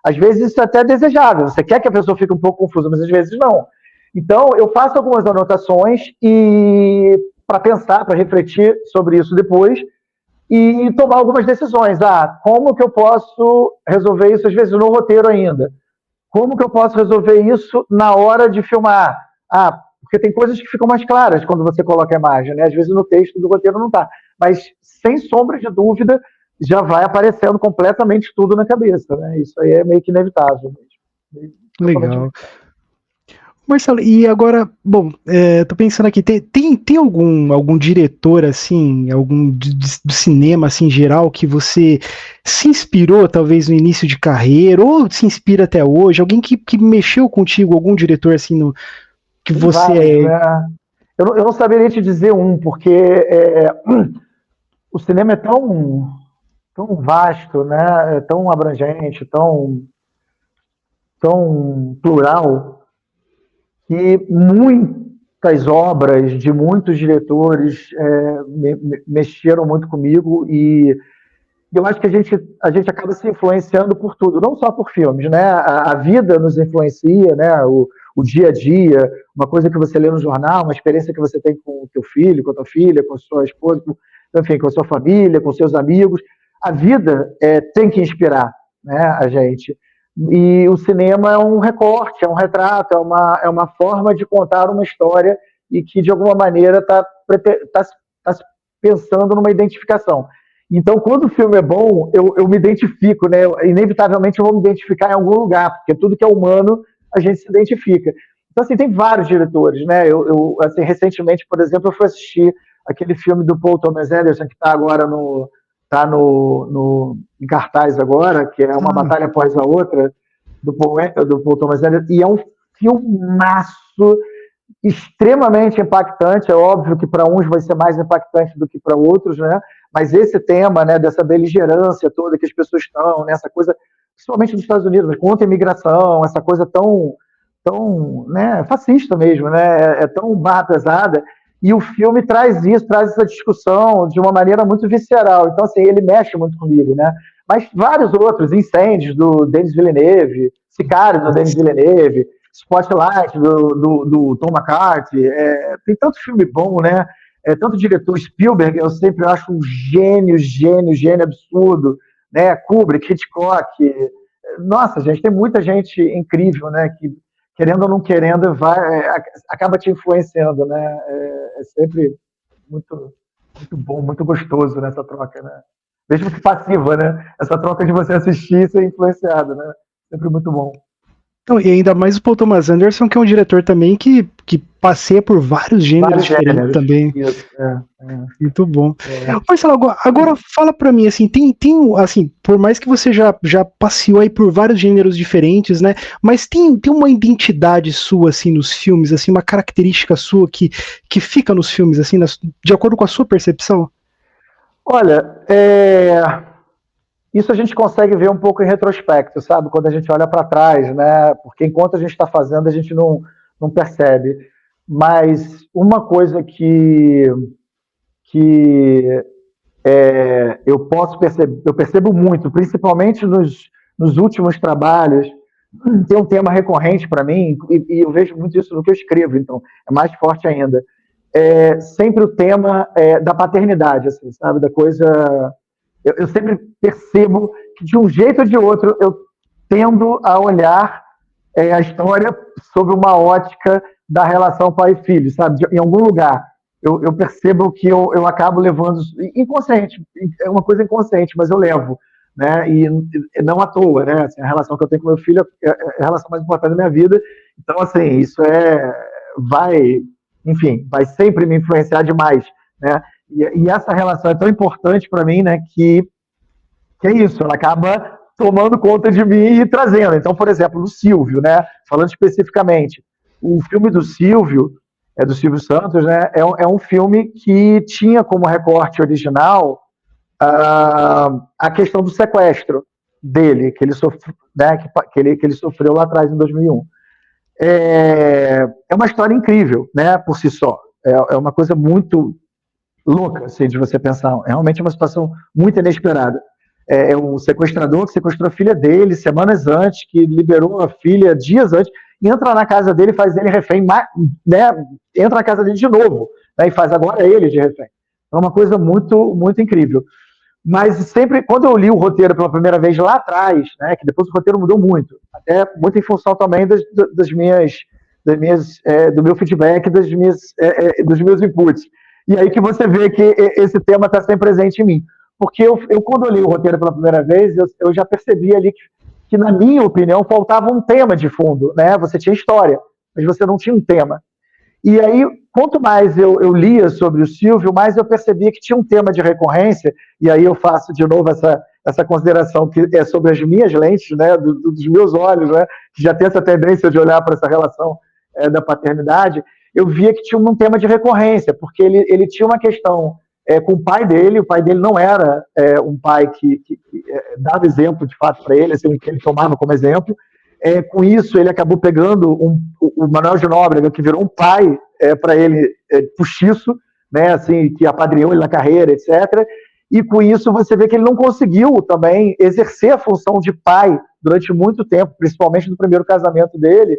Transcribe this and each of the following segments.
Às vezes isso é até desejável, você quer que a pessoa fique um pouco confusa, mas às vezes não. Então, eu faço algumas anotações e para pensar, para refletir sobre isso depois e tomar algumas decisões. Como que eu posso resolver isso, às vezes, no roteiro ainda? Como que eu posso resolver isso na hora de filmar? Porque tem coisas que ficam mais claras quando você coloca a imagem, né? Às vezes no texto do roteiro não está. Mas, sem sombra de dúvida, já vai aparecendo completamente tudo na cabeça, né? Isso aí é meio que inevitável mesmo. Legal. Marcelo, e agora, bom, tô pensando aqui, tem algum diretor, assim, algum do cinema, assim, em geral, que você se inspirou, talvez, no início de carreira, ou se inspira até hoje? Alguém que mexeu contigo, algum diretor, assim, que Tem você vários, né? Eu não saberia te dizer porque o cinema é tão vasto, né? É tão abrangente, tão plural, que muitas obras de muitos diretores mexeram muito comigo e eu acho que a gente acaba se influenciando por tudo, não só por filmes, né? A vida nos influencia, né? O dia a dia, uma coisa que você lê no jornal, uma experiência que você tem com o teu filho, com a tua filha, com a sua esposa, enfim, com a sua família, com seus amigos. A vida tem que inspirar, né, a gente. E o cinema é um recorte, é um retrato, é uma forma de contar uma história e que, de alguma maneira, está pensando numa identificação. Então, quando o filme é bom, eu me identifico, né? Inevitavelmente eu vou me identificar em algum lugar, porque tudo que é humano a gente se identifica. Então, assim, tem vários diretores, né? Assim, recentemente, por exemplo, eu fui assistir aquele filme do Paul Thomas Anderson, que está agora em cartaz agora, que é Uma Batalha Após a Outra, do Paul Thomas Anderson, e é um filmaço extremamente impactante. É óbvio que para uns vai ser mais impactante do que para outros, né? Mas esse tema, né, dessa beligerância toda que as pessoas estão, né, essa coisa, principalmente nos Estados Unidos, contra a imigração, essa coisa tão né, fascista mesmo, né, tão barra pesada, e o filme traz isso, traz essa discussão de uma maneira muito visceral. Então, assim, ele mexe muito comigo, né? Mas vários outros, Incêndios, do Denis Villeneuve, Sicário, do Denis Villeneuve, Spotlight, do Tom McCarthy, tem tanto filme bom, né? Tanto diretor, Spielberg, eu sempre acho um gênio absurdo, né? Kubrick, Hitchcock, nossa, gente, tem muita gente incrível, né? Que, querendo ou não querendo, acaba te influenciando, né? É sempre muito bom, muito gostoso nessa troca, né? Mesmo que passiva, né? Essa troca de você assistir e ser influenciado, né? Sempre muito bom. Então, e ainda mais o Paul Thomas Anderson, que é um diretor também que passeia por vários gêneros diferentes também. Isso, Muito bom. Marcelo, agora fala pra mim, assim, tem assim, por mais que você já passeou aí por vários gêneros diferentes, né, mas tem uma identidade sua, assim, nos filmes, assim, uma característica sua que fica nos filmes, assim, de acordo com a sua percepção? Olha, isso a gente consegue ver um pouco em retrospecto, sabe? Quando a gente olha para trás, né? Porque enquanto a gente está fazendo, a gente não percebe. Mas uma coisa que eu posso perceber, eu percebo muito, principalmente nos últimos trabalhos, tem um tema recorrente para mim, e eu vejo muito isso no que eu escrevo, então é mais forte ainda. Sempre o tema da paternidade, assim, sabe? Da coisa. Eu sempre percebo que, de um jeito ou de outro, eu tendo a olhar a história sob uma ótica da relação pai e filho, sabe? Em algum lugar. Eu percebo que eu acabo levando. Inconsciente, é uma coisa inconsciente, mas eu levo. Né? E não à toa, né? Assim, a relação que eu tenho com meu filho é a relação mais importante da minha vida. Então, assim, isso vai sempre me influenciar demais, né? E essa relação é tão importante para mim, né? Que é isso, ela acaba tomando conta de mim e trazendo. Então, por exemplo, do Silvio, né? Falando especificamente, o filme do Silvio Santos, né? É um filme que tinha como recorte original a questão do sequestro dele, que ele sofreu, né? Que ele sofreu lá atrás, em 2001. É uma história incrível, né? Por si só. É uma coisa muito louca, assim, de você pensar. É realmente uma situação muito inesperada. é um sequestrador que sequestrou a filha dele semanas antes, que liberou a filha dias antes, entra na casa dele e faz ele refém, né, entra na casa dele de novo, né, e faz agora ele de refém. É uma coisa muito, muito incrível. Mas sempre, quando eu li o roteiro pela primeira vez lá atrás, né, que depois o roteiro mudou muito, até muito em função também do meu feedback, dos meus inputs. E aí que você vê que esse tema está sempre presente em mim. Porque quando eu li o roteiro pela primeira vez, eu já percebi ali que, na minha opinião, faltava um tema de fundo, né? Você tinha história, mas você não tinha um tema. E aí, quanto mais eu lia sobre o Silvio, mais eu percebia que tinha um tema de recorrência, e aí eu faço de novo essa consideração que é sobre as minhas lentes, né, dos meus olhos, né, que já tem essa tendência de olhar para essa relação da paternidade. Eu via que tinha um tema de recorrência, porque ele tinha uma questão com o pai dele não era um pai que dava exemplo de fato para ele, assim, que ele tomava como exemplo. Com isso, ele acabou pegando o Manuel de Nóbrega, que virou um pai para ele, postiço, né, assim, que apadrinhou ele na carreira, etc. E com isso você vê que ele não conseguiu também exercer a função de pai durante muito tempo, principalmente no primeiro casamento dele,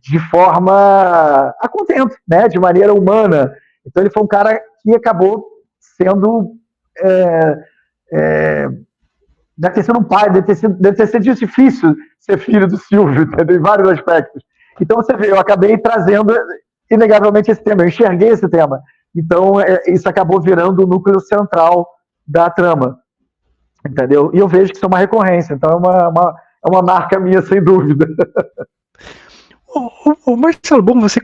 de forma a contento, né, de maneira humana. Então ele foi um cara que acabou sendo... deve ter sido um pai, deve ter sido difícil ser filho do Silvio, entendeu? Em vários aspectos. Então você vê, eu acabei trazendo inegavelmente esse tema, eu enxerguei esse tema. Então isso acabou virando o núcleo central da trama, entendeu? E eu vejo que isso é uma recorrência, então é uma marca minha, sem dúvida. Marcelo, bom, você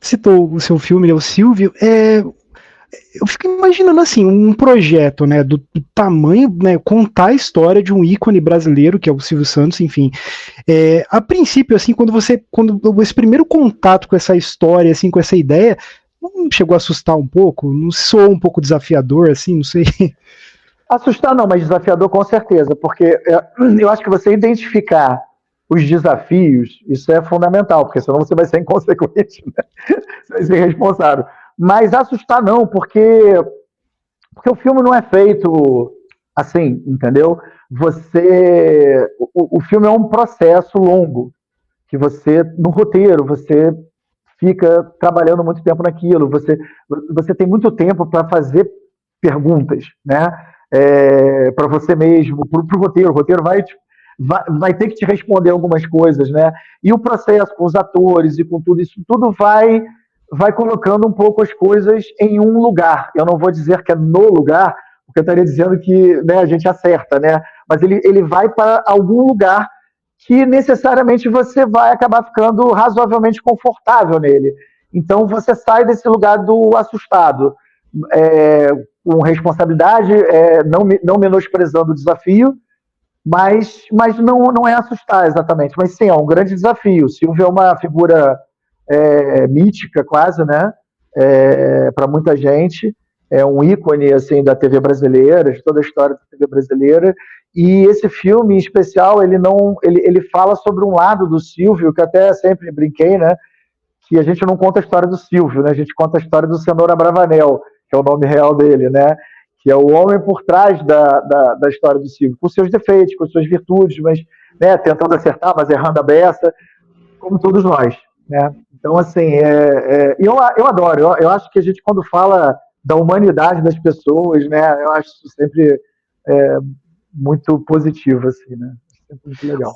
citou o seu filme, né, o Silvio, eu fico imaginando assim, um projeto, né, do tamanho, né, contar a história de um ícone brasileiro, que é o Silvio Santos, enfim. A princípio, assim, quando esse primeiro contato com essa história, assim, com essa ideia, não chegou a assustar um pouco? Não soou um pouco desafiador, assim, não sei. Assustar não, mas desafiador com certeza, porque eu acho que você identificar os desafios, isso é fundamental, porque senão você vai ser inconsequente, né? Você vai ser irresponsável. Mas assustar não, porque o filme não é feito assim, entendeu? O filme é um processo longo, que no roteiro, você fica trabalhando muito tempo naquilo, você tem muito tempo para fazer perguntas, né? Para você mesmo, para o roteiro. O roteiro vai ter que te responder algumas coisas, né? E o processo com os atores e com tudo isso, tudo vai colocando um pouco as coisas em um lugar. Eu não vou dizer que é no lugar, porque eu estaria dizendo que, né, a gente acerta, né? Mas ele vai para algum lugar que necessariamente você vai acabar ficando razoavelmente confortável nele. Então você sai desse lugar do assustado, com responsabilidade, não menosprezando o desafio, mas não é assustar exatamente. Mas sim, é um grande desafio. O Silvio é uma figura mítica quase, né? Para muita gente. É um ícone assim, da TV brasileira, de toda a história da TV brasileira. E esse filme, em especial, ele fala sobre um lado do Silvio, que até sempre brinquei, né? Que a gente não conta a história do Silvio, né? A gente conta a história do Cenoura Bravanel, que é o nome real dele, né? Que é o homem por trás da história do Silvio, com seus defeitos, com suas virtudes, mas, né, tentando acertar, mas errando a beça, como todos nós, né? Então, assim, eu adoro, eu acho que a gente, quando fala da humanidade das pessoas, né, eu acho isso sempre muito positivo, assim, né? Sempre muito legal.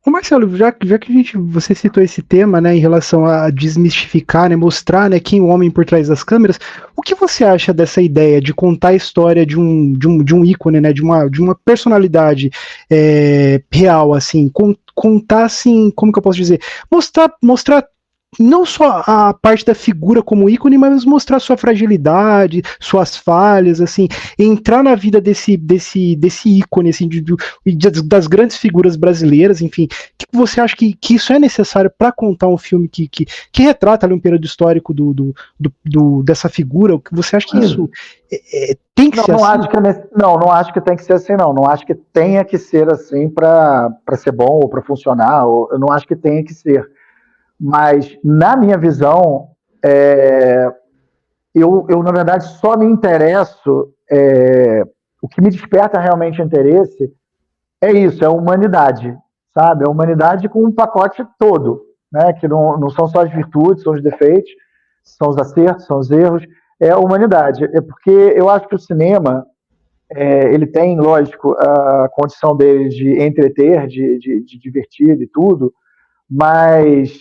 Ô Marcelo, já que você citou esse tema, né, em relação a desmistificar, né, mostrar, né, quem é o homem por trás das câmeras, o que você acha dessa ideia de contar a história de um ícone, né, de uma personalidade real, assim, contar, assim, como que eu posso dizer, mostrar não só a parte da figura como ícone, mas mostrar sua fragilidade, suas falhas, assim, entrar na vida desse ícone, assim, das grandes figuras brasileiras, enfim. O que você acha que isso é necessário para contar um filme que retrata ali um período histórico dessa figura? O que você acha que isso tem que ser assim? Não acho que tem que ser assim, não. Não acho que tenha que ser assim para ser bom ou para funcionar. Eu não acho que tenha que ser. Mas, na minha visão, eu, na verdade, só me interesso, o que me desperta realmente interesse é isso, é a humanidade, sabe? A humanidade com um pacote todo, né? Que não são só as virtudes, são os defeitos, são os acertos, são os erros, é a humanidade. É porque eu acho que o cinema, ele tem, lógico, a condição dele de entreter, de divertir e tudo, mas